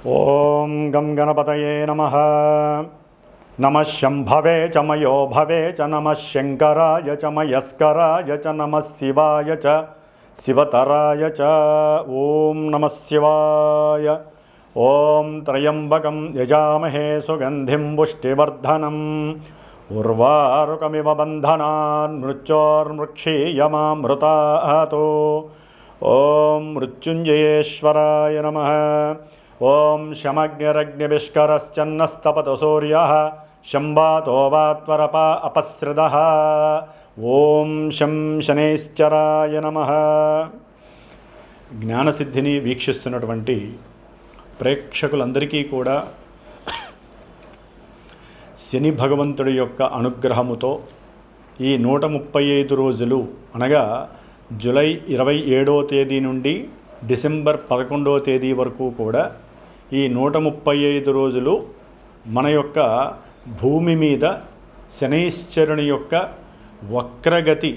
ఓం గం గణపతయే నమః. నమః శంభవే చ మయో భవే చ నమః శంకరాయ చ మయస్కరాయ చ నమః శివాయ చ శివతరాయ చ. ఓం నమః శివాయ. ఓం త్రయంబకం యజామహే సుగంధిం పుష్టివర్ధనం ఉర్వారుకమివ బంధనాన్ మృత్యోర్మృక్షీయమామృతాతో. ఓం మృత్యుంజయేశ్వరాయ నమః. ఓం శమగ్నిరగ్నివిష్కరశ్చన్నస్తపతు సూర్యః శంబాతో వాత్వరప అపసృదః. ఓం శం శనైశ్చరాయ నమః. జ్ఞానసిద్ధిని వీక్షిస్తున్నటువంటి ప్రేక్షకులందరికీ కూడా శని భగవంతుడి యొక్క అనుగ్రహముతో ఈ 135 రోజులు అనగా జూలై 27వ తేదీ నుండి డిసెంబర్ 11వ తేదీ వరకు కూడా ఈ 135 రోజులు మన యొక్క భూమి మీద శనైశ్చరుని యొక్క వక్రగతి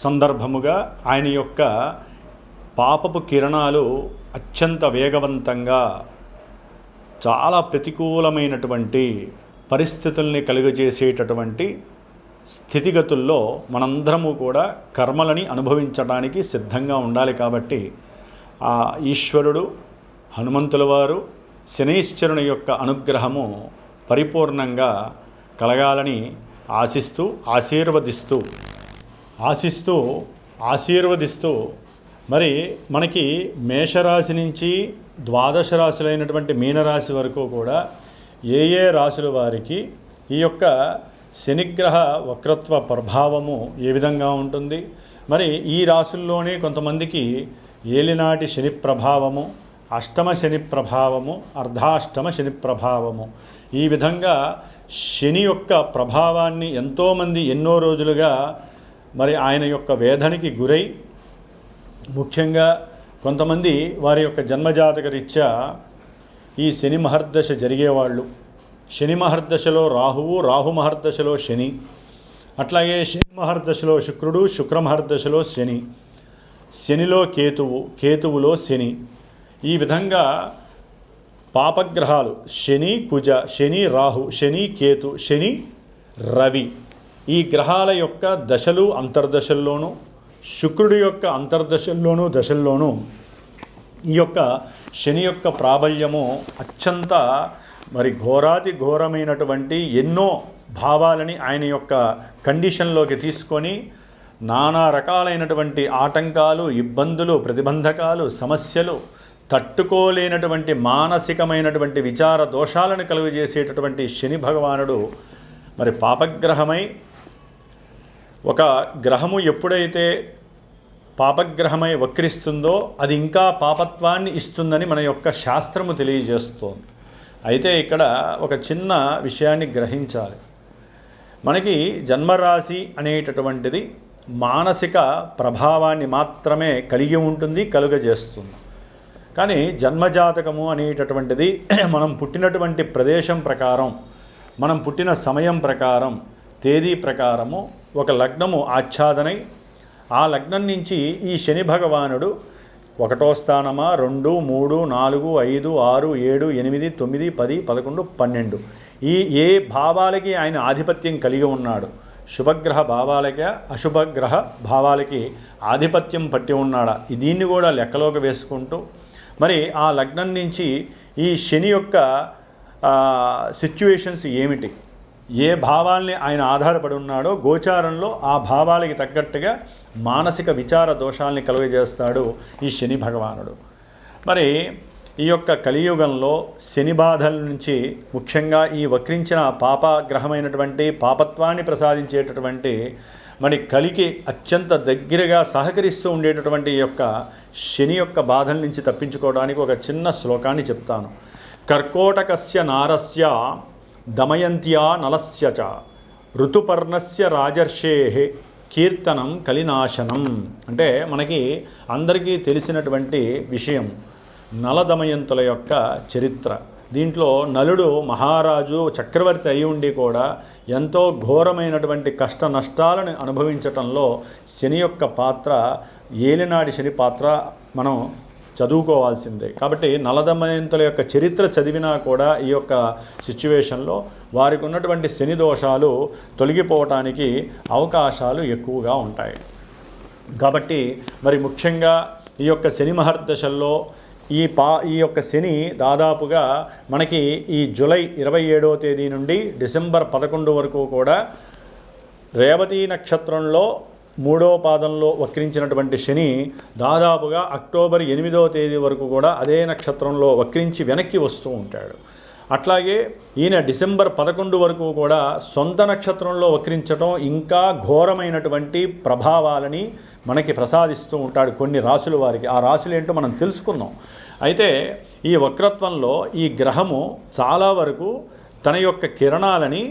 సందర్భముగా ఆయన యొక్క పాపపు కిరణాలు అత్యంత వేగవంతంగా చాలా ప్రతికూలమైనటువంటి పరిస్థితుల్ని కలుగజేసేటటువంటి స్థితిగతుల్లో మనందరము కూడా కర్మలని అనుభవించడానికి సిద్ధంగా ఉండాలి. కాబట్టి ఆ ఈశ్వరుడు హనుమంతుల వారు శనైశ్చరుని యొక్క అనుగ్రహము పరిపూర్ణంగా కలగాలని ఆశీర్వదిస్తూ మరి మనకి మేషరాశి నుంచి ద్వాదశ రాశులైనటువంటి మీనరాశి వరకు కూడా ఏ రాశుల వారికి ఈ యొక్క శనిగ్రహ వక్రత్వ ప్రభావము ఏ విధంగా ఉంటుంది, మరి ఈ రాశుల్లోనే కొంతమందికి ఏలినాటి శని ప్రభావము, అష్టమ శని ప్రభావము, అర్ధాష్టమ శని ప్రభావము, ఈ విధంగా శని యొక్క ప్రభావాన్ని ఎంతోమంది ఎన్నో రోజులుగా మరి ఆయన యొక్క వేదనకి గురై, ముఖ్యంగా కొంతమంది వారి యొక్క జన్మజాతక రీత్యా ఈ శని మహర్దశ జరిగేవాళ్ళు, శని మహర్దశలో రాహువు, రాహు మహర్దశలో శని, అట్లాగే శని మహర్దశలో శుక్రుడు, శుక్ర మహర్దశలో శని, శనిలో కేతువు, కేతువులో శని, ఈ విధంగా పాపగ్రహాలు శని కుజ, శని రాహు, శని కేతు, శని రవి, ఈ గ్రహాల యొక్క దశలు అంతర్దశల్లోనూ, శుక్రుడి యొక్క అంతర్దశల్లోనూ దశల్లోనూ ఈ యొక్క శని యొక్క ప్రాబల్యము అత్యంత మరి ఘోరాతి ఘోరమైనటువంటి ఎన్నో భావాలని ఆయన యొక్క కండిషన్లోకి తీసుకొని నానా రకాలైనటువంటి ఆటంకాలు, ఇబ్బందులు, ప్రతిబంధకాలు, సమస్యలు, తట్టుకోలేనటువంటి మానసికమైనటువంటి విచార దోషాలను కలుగజేసేటటువంటి శని భగవానుడు మరి పాపగ్రహమై, ఒక గ్రహము ఎప్పుడైతే పాపగ్రహమై వక్రిస్తుందో అది ఇంకా పాపత్వాన్ని ఇస్తుందని మన యొక్క శాస్త్రము తెలియజేస్తోంది. అయితే ఇక్కడ ఒక చిన్న విషయాన్ని గ్రహించాలి. మనకి జన్మరాశి అనేటటువంటిది మానసిక ప్రభావాన్ని మాత్రమే కలిగి ఉంటుంది, కలుగజేస్తుంది. కానీ జన్మజాతకము అనేటటువంటిది మనం పుట్టినటువంటి ప్రదేశం ప్రకారం, మనం పుట్టిన సమయం ప్రకారం, తేదీ ప్రకారము ఒక లగ్నము ఆచ్ఛాదనై ఆ లగ్నం నుంచి ఈ శని భగవానుడు 1వ స్థానమా, 2, 3, 4, 5, 6, 7, 8, 9, 10, 11, 12 ఈ ఏ భావాలకి ఆయన ఆధిపత్యం కలిగి ఉన్నాడు, శుభగ్రహ భావాలకి అశుభగ్రహ భావాలకి ఆధిపత్యం పట్టి ఉన్నాడా, దీన్ని కూడా లెక్కలోకి వేసుకుంటూ మరి ఆ లగ్నం నుంచి ఈ శని యొక్క సిచ్యువేషన్స్ ఏమిటి, ఏ భావాల్ని ఆయన ఆధారపడి ఉన్నాడో గోచారంలో ఆ భావాలకి తగ్గట్టుగా మానసిక విచార దోషాలని కలుగజేస్తాడు ఈ శని భగవానుడు. మరి ఈ యొక్క కలియుగంలో శని బాధల నుంచి ముఖ్యంగా ఈ వక్రించిన పాపగ్రహమైనటువంటి పాపత్వాన్ని ప్రసాదించేటటువంటి మరి కలికి అత్యంత దగ్గరగా సహకరిస్తూ ఉండేటటువంటి ఈ యొక్క శని యొక్క బాధల నుంచి తప్పించుకోవడానికి ఒక చిన్న శ్లోకాన్ని చెప్తాను. కర్కోటకస్య నారస్య దమయంత్యా నలస్య చ ఋతుపర్ణస్య రాజర్షేః కీర్తనం కలినాశనం. అంటే మనకి అందరికీ తెలిసినటువంటి విషయం నలదమయంతుల యొక్క చరిత్ర. దీంట్లో నలుడు మహారాజు చక్రవర్తి అయి ఉండి కూడా ఎంతో ఘోరమైనటువంటి కష్ట నష్టాలను అనుభవించటంలో శని యొక్క పాత్ర, ఏలినాడి శని పాత్ర మనం చదువుకోవాల్సిందే. కాబట్టి నలదమయంతుల యొక్క చరిత్ర చదివినా కూడా ఈ యొక్క సిచ్యువేషన్లో వారికి ఉన్నటువంటి శని దోషాలు తొలగిపోవటానికి అవకాశాలు ఎక్కువగా ఉంటాయి. కాబట్టి మరి ముఖ్యంగా ఈ యొక్క శని మహర్దశల్లో ఈ యొక్క శని దాదాపుగా మనకి ఈ జూలై 27వ తేదీ నుండి డిసెంబర్ 11 వరకు కూడా రేవతి నక్షత్రంలో 3వ పాదంలో వక్రించినటువంటి శని దాదాపుగా అక్టోబర్ 8వ తేదీ వరకు కూడా అదే నక్షత్రంలో వక్రించి వెనక్కి వస్తూ ఉంటాడు. అట్లాగే ఈయన డిసెంబర్ 11 వరకు కూడా సొంత నక్షత్రంలో వక్రించడం ఇంకా ఘోరమైనటువంటి ప్రభావాలని మనకి ప్రసాదిస్తూ ఉంటాడు కొన్ని రాసుల వారికి. ఆ రాసులు ఏంటో మనం తెలుసుకుందాం. అయితే ఈ వక్రత్వంలో ఈ గ్రహము చాలా వరకు తన యొక్క కిరణాలని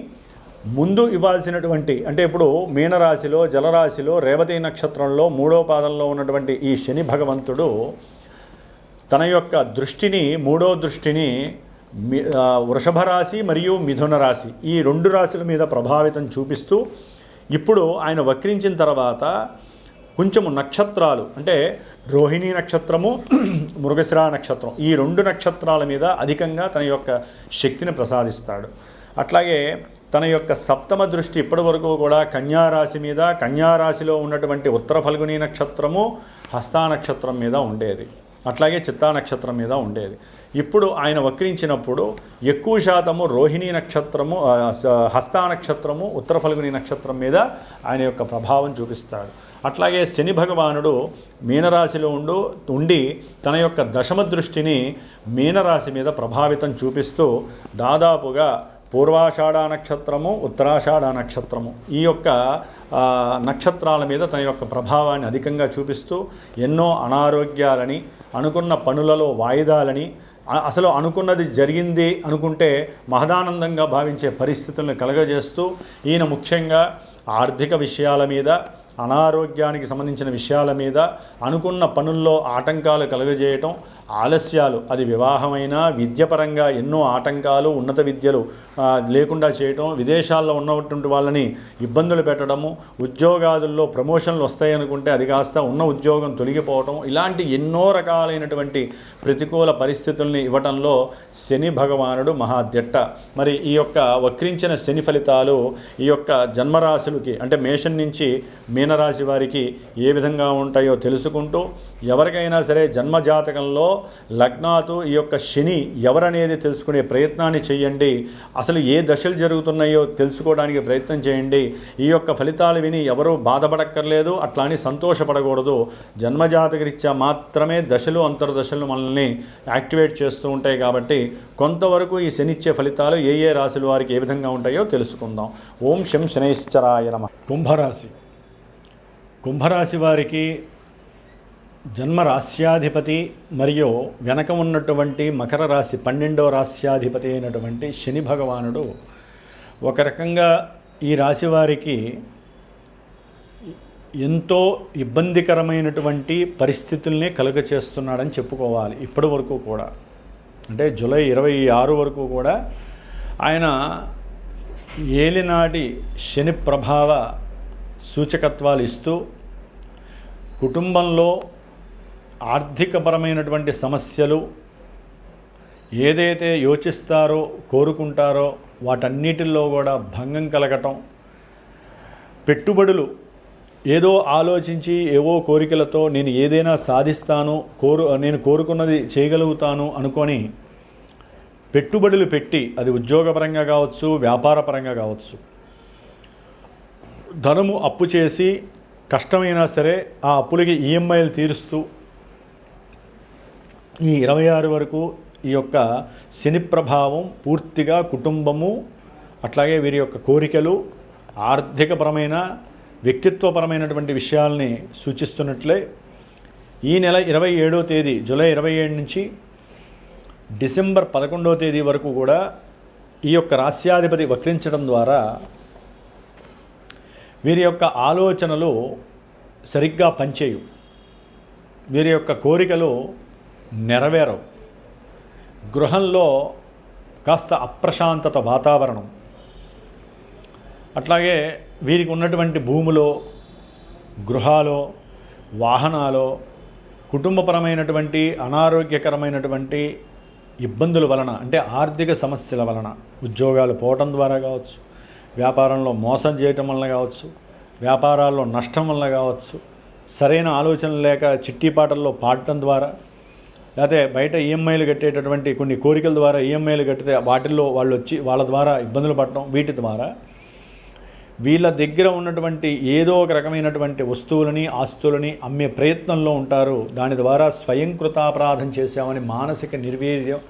ముందు ఇవ్వాల్సినటువంటి, అంటే ఇప్పుడు మీనరాశిలో జలరాశిలో రేవతి నక్షత్రంలో 3వ పాదంలో ఉన్నటువంటి ఈ శని భగవంతుడు తన యొక్క దృష్టిని 3వ దృష్టిని వృషభ రాశి మరియు మిథున రాశి ఈ 2 రాశుల మీద ప్రభావితం చూపిస్తూ ఇప్పుడు ఆయన వక్రించిన తర్వాత కొంచెము నక్షత్రాలు అంటే రోహిణీ నక్షత్రము మృగశిర నక్షత్రం ఈ 2 నక్షత్రాల మీద అధికంగా తన యొక్క శక్తిని ప్రసాదిస్తాడు. అట్లాగే తన యొక్క సప్తమ దృష్టి ఇప్పటి వరకు కూడా కన్యారాశి మీద, కన్యారాశిలో ఉన్నటువంటి ఉత్తర ఫల్గుని నక్షత్రము హస్తా నక్షత్రం మీద ఉండేది, అట్లాగే చిత్తా నక్షత్రం మీద ఉండేది. ఇప్పుడు ఆయన వక్రించినప్పుడు ఎక్కువ శాతము రోహిణీ నక్షత్రము, హస్తా నక్షత్రము, ఉత్తర ఫల్గుని నక్షత్రం మీద ఆయన యొక్క ప్రభావం చూపిస్తాడు. అట్లాగే శని భగవానుడు మీనరాశిలో ఉండి తన యొక్క దశమ దృష్టిని మీనరాశి మీద ప్రభావితం చూపిస్తూ దాదాపుగా పూర్వాషాఢ నక్షత్రము, ఉత్తరాషాఢ నక్షత్రము ఈ యొక్క నక్షత్రాల మీద తన యొక్క ప్రభావాన్ని అధికంగా చూపిస్తూ ఎన్నో అనారోగ్యాలని, అనుకున్న పనులలో వాయిదాలని, అసలు అనుకున్నది జరిగింది అనుకుంటే మహదానందంగా భావించే పరిస్థితులను కలగజేస్తూ ఈయన ముఖ్యంగా ఆర్థిక విషయాల మీద, అనారోగ్యానికి సంబంధించిన విషయాల మీద, అనుకున్న పనుల్లో ఆటంకాలు కలుగజేయటం, ఆలస్యాలు, అది వివాహమైనా విద్యపరంగా ఎన్నో ఆటంకాలు, ఉన్నత విద్యలు లేకుండా చేయటం, విదేశాల్లో ఉన్నటువంటి వాళ్ళని ఇబ్బందులు పెట్టడము, ఉద్యోగాదుల్లో ప్రమోషన్లు వస్తాయనుకుంటే అది కాస్త ఉన్న ఉద్యోగం తొలగిపోవటం, ఇలాంటి ఎన్నో రకాలైనటువంటి ప్రతికూల పరిస్థితుల్ని ఇవ్వటంలో శని భగవానుడు మహాదిట్ట. మరి ఈ యొక్క వక్రించిన శని ఫలితాలు ఈ యొక్క జన్మరాశులకి అంటే మేషం నుంచి మీనరాశి వారికి ఏ విధంగా ఉంటాయో తెలుసుకుంటూ, ఎవరికైనా సరే జన్మజాతకంలో లగ్నాతు ఈ యొక్క శని ఎవరనేది తెలుసుకునే ప్రయత్నాన్ని చేయండి. అసలు ఏ దశలు జరుగుతున్నాయో తెలుసుకోవడానికి ప్రయత్నం చేయండి. ఈ యొక్క ఫలితాలు విని ఎవరూ బాధపడక్కర్లేదు, అట్లా అని సంతోషపడకూడదు. జన్మజాతకరీత్యా మాత్రమే దశలు అంతర్దశలు మనల్ని యాక్టివేట్ చేస్తూ ఉంటాయి. కాబట్టి కొంతవరకు ఈ శనిచ్చే ఫలితాలు ఏ ఏ రాశుల వారికి ఏ విధంగా ఉంటాయో తెలుసుకుందాం. ఓం శం శనైశ్చరాయ నమః. కుంభరాశి వారికి జన్మ రాశ్యాధిపతి మరియు వెనక ఉన్నటువంటి మకర రాశి 12వ రాశ్యాధిపతి అయినటువంటి శని భగవానుడు ఒక రకంగా ఈ రాశి వారికి ఎంతో ఇబ్బందికరమైనటువంటి పరిస్థితుల్ని కలుగచేస్తున్నాడని చెప్పుకోవాలి. ఇప్పటి వరకు కూడా అంటే జూలై 26 వరకు కూడా ఆయన ఏలినాటి శని ప్రభావ సూచకత్వాలు ఇస్తూ కుటుంబంలో ఆర్థికపరమైనటువంటి సమస్యలు ఏదైతే యోచిస్తారో కోరుకుంటారో వాటన్నిటిల్లో కూడా భంగం కలగటం, పెట్టుబడులు ఏదో ఆలోచించి ఏవో కోరికలతో నేను ఏదైనా సాధిస్తాను, నేను కోరుకున్నది చేయగలుగుతాను అనుకొని పెట్టుబడులు పెట్టి, అది ఉద్యోగపరంగా కావచ్చు, వ్యాపారపరంగా కావచ్చు, ధనము అప్పు చేసి కష్టమైనా సరే ఆ అప్పులకి ఈఎంఐలు తీరుస్తూ ఈ 26 వరకు ఈ యొక్క శని ప్రభావం పూర్తిగా కుటుంబము, అట్లాగే వీరి యొక్క కోరికలు, ఆర్థికపరమైన వ్యక్తిత్వపరమైనటువంటి విషయాల్ని సూచిస్తున్నట్లే ఈ నెల 27వ తేదీ జూలై 27 నుంచి డిసెంబర్ 11వ తేదీ వరకు కూడా ఈ యొక్క రాశ్యాధిపతి వక్రించడం ద్వారా వీరి యొక్క ఆలోచనలు సరిగ్గా పనిచేయు, వీరి యొక్క కోరికలు నెరవేరవు, గృహంలో కాస్త అప్రశాంతత వాతావరణం, అట్లాగే వీరికి ఉన్నటువంటి భూములో, గృహాలో, వాహనాలో కుటుంబపరమైనటువంటి అనారోగ్యకరమైనటువంటి ఇబ్బందుల వలన, అంటే ఆర్థిక సమస్యల వలన, ఉద్యోగాలు పోవటం ద్వారా కావచ్చు, వ్యాపారంలో మోసం చేయటం వల్ల కావచ్చు, వ్యాపారాల్లో నష్టం వల్ల కావచ్చు, సరైన ఆలోచన లేక చిట్టీపాటల్లో పాడటం ద్వారా, లేకపోతే బయట ఈఎంఐలు కట్టేటటువంటి కొన్ని కోరికల ద్వారా ఈఎంఐలు కట్టితే వాటిల్లో వాళ్ళు వచ్చి వాళ్ళ ద్వారా ఇబ్బందులు పడటం, వీటి ద్వారా వీళ్ళ దగ్గర ఉన్నటువంటి ఏదో ఒక రకమైనటువంటి వస్తువులని ఆస్తులని అమ్మే ప్రయత్నంలో ఉంటారు. దాని ద్వారా స్వయంకృతాపరాధం చేశామని మానసిక నిర్వీర్యం,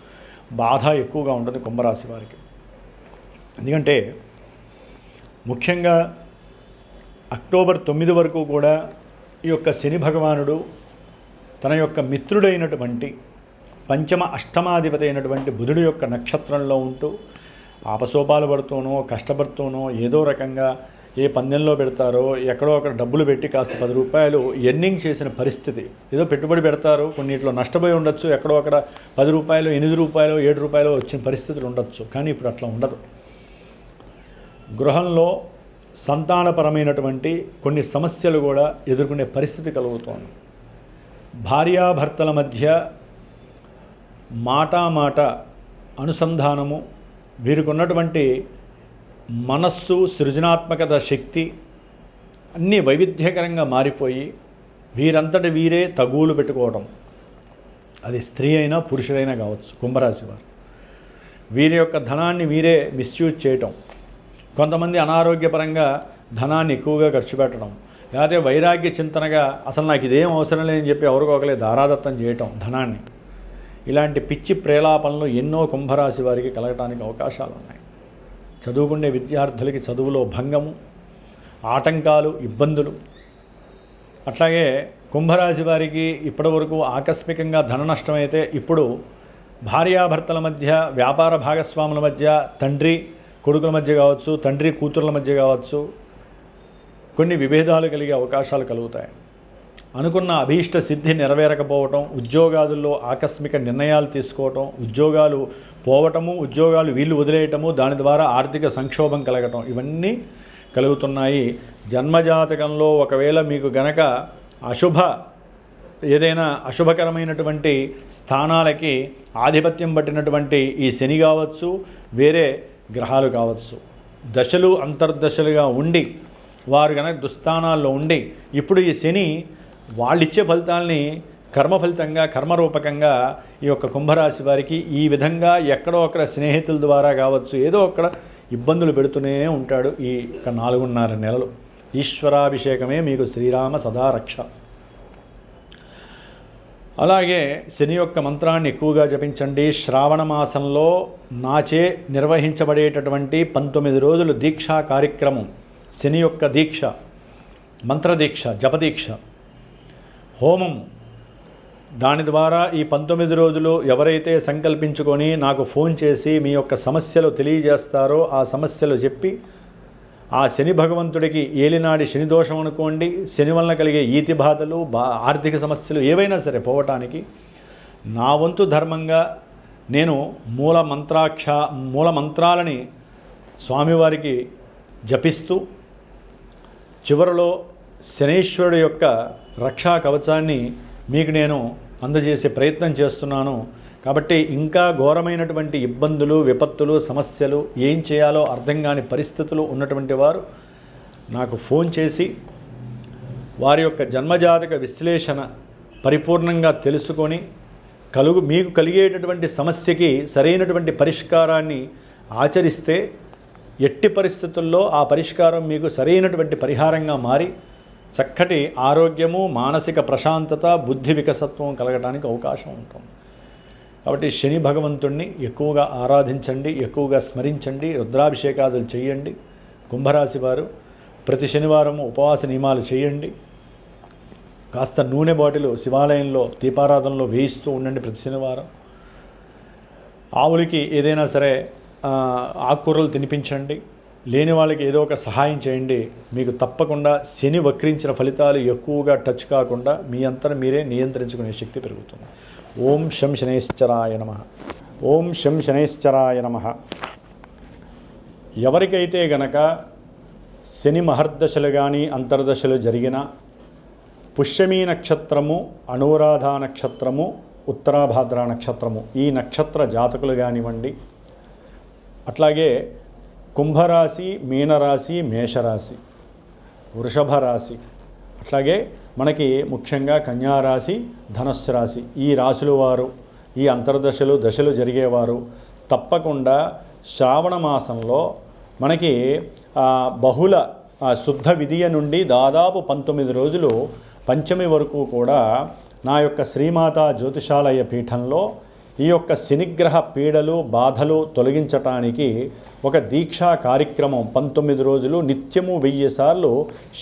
బాధ ఎక్కువగా ఉంటుంది కుంభరాశి వారికి. ఎందుకంటే ముఖ్యంగా అక్టోబర్ 9 వరకు కూడా ఈ యొక్క శని భగవానుడు తన యొక్క మిత్రుడైనటువంటి పంచమ అష్టమాధిపతి అయినటువంటి బుధుడి యొక్క నక్షత్రంలో ఉంటూ ఆపసోపాలు పడుతూనో కష్టపడుతూనో ఏదో రకంగా ఏ పందెంలో పెడతారో ఎక్కడో అక్కడ డబ్బులు పెట్టి కాస్త 10 రూపాయలు ఎర్నింగ్ చేసిన పరిస్థితి, ఏదో పెట్టుబడి పెడతారు, కొన్నిట్లో నష్టపోయి ఉండొచ్చు, ఎక్కడో అక్కడ 10 రూపాయలు 8 రూపాయలు 7 రూపాయలు వచ్చిన పరిస్థితులు ఉండొచ్చు. కానీ ఇప్పుడు అట్లా ఉండదు. గృహంలో సంతానపరమైనటువంటి కొన్ని సమస్యలు కూడా ఎదుర్కొనే పరిస్థితి కలుగుతోంది. భార్యాభర్తల మధ్య మాట అనుసంధానము, వీరికి ఉన్నటువంటి మనస్సు, సృజనాత్మకత శక్తి అన్నీ వైవిధ్యకరంగా మారిపోయి వీరంతటి వీరే తగువులు పెట్టుకోవడం, అది స్త్రీ అయినా పురుషుడైనా కావచ్చు. కుంభరాశి వారు వీరి యొక్క ధనాన్ని వీరే మిస్యూజ్ చేయటం, కొంతమంది అనారోగ్యపరంగా ధనాన్ని ఎక్కువగా ఖర్చు పెట్టడం, లేకపోతే వైరాగ్య చింతనగా అసలు నాకు ఇదేం అవసరం లేదని చెప్పి ఎవరికొకలే దారాదత్తం చేయటం ధనాన్ని. ఇలాంటి పిచ్చి ప్రేలాపనలు ఎన్నో కుంభరాశి వారికి కలగటానికి అవకాశాలు ఉన్నాయి. చదువుకునే విద్యార్థులకి చదువులో భంగము, ఆటంకాలు, ఇబ్బందులు. అట్లాగే కుంభరాశి వారికి ఇప్పటివరకు ఆకస్మికంగా ధన నష్టమైతే ఇప్పుడు భార్యాభర్తల మధ్య, వ్యాపార భాగస్వాముల మధ్య, తండ్రి కొడుకుల మధ్య కావచ్చు, తండ్రి కూతుర్ల మధ్య కావచ్చు, కొన్ని విభేదాలు కలిగే అవకాశాలు కలుగుతాయి. అనుకున్న అభీష్ట సిద్ధి నెరవేరకపోవటం, ఉద్యోగాదుల్లో ఆకస్మిక నిర్ణయాలు తీసుకోవటం, ఉద్యోగాలు పోవటము, ఉద్యోగాలు వీళ్ళు వదిలేయటము, దాని ద్వారా ఆర్థిక సంక్షోభం కలగటం, ఇవన్నీ కలుగుతున్నాయి. జన్మజాతకంలో ఒకవేళ మీకు గనక ఏదైనా అశుభకరమైనటువంటి స్థానాలకి ఆధిపత్యం పట్టినటువంటి ఈ శని కావచ్చు, వేరే గ్రహాలు కావచ్చు, దశలు అంతర్దశలుగా ఉండి వారు కనుక దుస్థానాల్లో ఉండి ఇప్పుడు ఈ శని వాళ్ళిచ్చే ఫలితాలని కర్మ ఫలితంగా, కర్మరూపకంగా ఈ యొక్క కుంభరాశి వారికి ఈ విధంగా ఎక్కడో అక్కడ స్నేహితుల ద్వారా కావచ్చు ఏదో అక్కడ ఇబ్బందులు పెడుతూనే ఉంటాడు ఈ 4.5 నెలలు. ఈశ్వరాభిషేకమే మీకు శ్రీరామ సదారక్ష. అలాగే శని యొక్క మంత్రాన్ని ఎక్కువగా జపించండి. శ్రావణ మాసంలో నాచే నిర్వహించబడేటటువంటి 19 రోజులు దీక్షా కార్యక్రమం, శని యొక్క దీక్ష, మంత్రదీక్ష, జపదీక్ష, హోమం. దాని ద్వారా ఈ 19 రోజులు ఎవరైతే సంకల్పించుకొని నాకు ఫోన్ చేసి మీ యొక్క సమస్యలు తెలియజేస్తారో ఆ సమస్యలు చెప్పి ఆ శని భగవంతుడికి ఏలినాడి శని దోషం అనుకోండి, శని వలన కలిగే ఈతి బాధలు, ఆర్థిక సమస్యలు ఏవైనా సరే పోవటానికి నా వంతు ధర్మంగా నేను మూల మంత్రాలని స్వామివారికి జపిస్తూ చివరిలో శనీశ్వరుడు యొక్క రక్షా కవచాన్ని మీకు నేను అందజేసే ప్రయత్నం చేస్తున్నాను. కాబట్టి ఇంకా ఘోరమైనటువంటి ఇబ్బందులు, విపత్తులు, సమస్యలు, ఏం చేయాలో అర్థం కాని పరిస్థితులు ఉన్నటువంటి వారు నాకు ఫోన్ చేసి వారి యొక్క జన్మజాతక విశ్లేషణ పరిపూర్ణంగా తెలుసుకొని మీకు కలిగేటటువంటి సమస్యకి సరైనటువంటి పరిష్కారాన్ని ఆచరిస్తే ఎట్టి పరిస్థితుల్లో ఆ పరిష్కారం మీకు సరైనటువంటి పరిహారంగా మారి చక్కటి ఆరోగ్యము, మానసిక ప్రశాంతత, బుద్ధి వికసత్వం కలగడానికి అవకాశం ఉంటుంది. కాబట్టి శని భగవంతుణ్ణి ఎక్కువగా ఆరాధించండి, ఎక్కువగా స్మరించండి, రుద్రాభిషేకాదులు చేయండి. కుంభరాశి వారు ప్రతి శనివారం ఉపవాస నియమాలు చేయండి. కాస్త నూనె బాటిలు శివాలయంలో దీపారాధనలో వేయిస్తూ ఉండండి ప్రతి శనివారం. ఆవులకి ఏదైనా సరే ఆకుకూరలు తినిపించండి. లేని వాళ్ళకి ఏదో ఒక సహాయం చేయండి. మీకు తప్పకుండా శని వక్రించిన ఫలితాలు ఎక్కువగా టచ్ కాకుండా మీ అంతటా మీరే నియంత్రించుకునే శక్తి పెరుగుతుంది. ఓం శం శనైశ్చరాయ నమః. ఓం శం శనైశ్చరాయ నమః. ఎవరికైతే గనక శని మహర్దశలు కానీ అంతర్దశలు జరిగినా పుష్యమీ నక్షత్రము, అనురాధ నక్షత్రము, ఉత్తరాభాద్ర నక్షత్రము, ఈ నక్షత్ర జాతకులు కానివ్వండి, అట్లాగే కుంభరాశి, మీనరాశి, మేషరాశి, వృషభ రాశి, అట్లాగే మనకి ముఖ్యంగా కన్యారాశి, ధనుస్సు రాశి, ఈ రాశుల వారు, ఈ అంతర్దశలు దశలు జరిగేవారు తప్పకుండా శ్రావణ మాసంలో మనకి బహుళ శుద్ధ విధియ నుండి దాదాపు 19 రోజులు పంచమి వరకు కూడా నా యొక్క శ్రీమాతా జ్యోతిషాలయ పీఠంలో ఈ యొక్క శనిగ్రహ పీడలు బాధలు తొలగించటానికి ఒక దీక్షా కార్యక్రమం 19 రోజులు నిత్యము 1000 సార్లు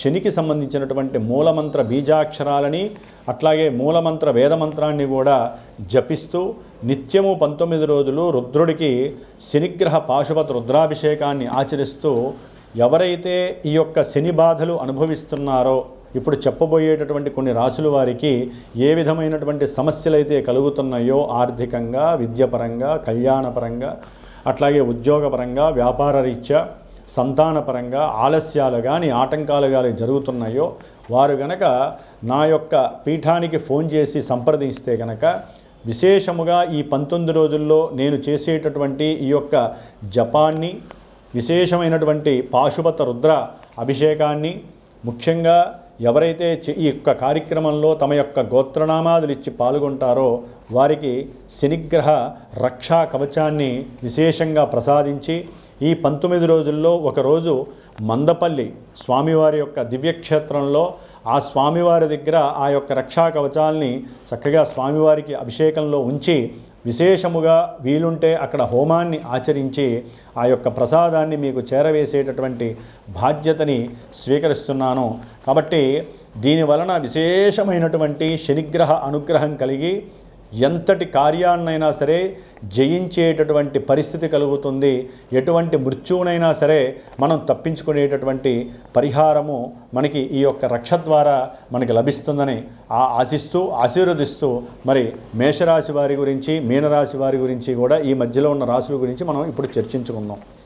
శనికి సంబంధించినటువంటి మూలమంత్ర బీజాక్షరాలని అట్లాగే మూలమంత్ర వేదమంత్రాన్ని కూడా జపిస్తూ నిత్యము 19 రోజులు రుద్రుడికి శనిగ్రహ పాశుపత రుద్రాభిషేకాన్ని ఆచరిస్తూ ఎవరైతే ఈ యొక్క శని బాధలు అనుభవిస్తున్నారో ఇప్పుడు చెప్పబోయేటటువంటి కొన్ని రాశుల వారికి ఏ విధమైనటువంటి సమస్యలు అయితే కలుగుతున్నాయో ఆర్థికంగా, విద్యపరంగా, కళ్యాణపరంగా, అట్లాగే ఉద్యోగపరంగా, వ్యాపార రీత్యా, సంతానపరంగా ఆలస్యాలు కానీ ఆటంకాలు కానీ జరుగుతున్నాయో వారు గనక నా యొక్క పీఠానికి ఫోన్ చేసి సంప్రదిస్తే గనక విశేషముగా ఈ 19 రోజుల్లో నేను చేసేటటువంటి ఈ యొక్క జపాన్ని, విశేషమైనటువంటి పాశుపత రుద్ర అభిషేకాన్ని, ముఖ్యంగా ఎవరైతే ఈ యొక్క కార్యక్రమంలో తమ యొక్క గోత్రనామాదులు ఇచ్చి పాల్గొంటారో వారికి శనిగ్రహ రక్షా కవచాన్ని విశేషంగా ప్రసాదించి ఈ 19 రోజుల్లో ఒకరోజు మందపల్లి స్వామివారి యొక్క దివ్యక్షేత్రంలో ఆ స్వామివారి దగ్గర ఆ యొక్క రక్షా కవచాల్ని చక్కగా స్వామివారికి అభిషేకంలో ఉంచి విశేషముగా వీలుంటే అక్కడ హోమాన్ని ఆచరించి ఆ యొక్క ప్రసాదాన్ని మీకు చేరవేసేటటువంటి బాధ్యతని స్వీకరిస్తున్నాను. కాబట్టి దీనివలన విశేషమైనటువంటి శనిగ్రహ అనుగ్రహం కలిగి ఎంతటి కార్యాన్నైనా సరే జయించేటటువంటి పరిస్థితి కలుగుతుంది. ఎటువంటి మృత్యువునైనా సరే మనం తప్పించుకునేటటువంటి పరిహారము మనకి ఈ యొక్క రక్ష ద్వారా మనకి లభిస్తుందని ఆశిస్తూ ఆశీర్వదిస్తూ మరి మేషరాశి వారి గురించి, మీనరాశి వారి గురించి కూడా ఈ మధ్యలో ఉన్న రాశుల గురించి మనం ఇప్పుడు చర్చించుకుందాం.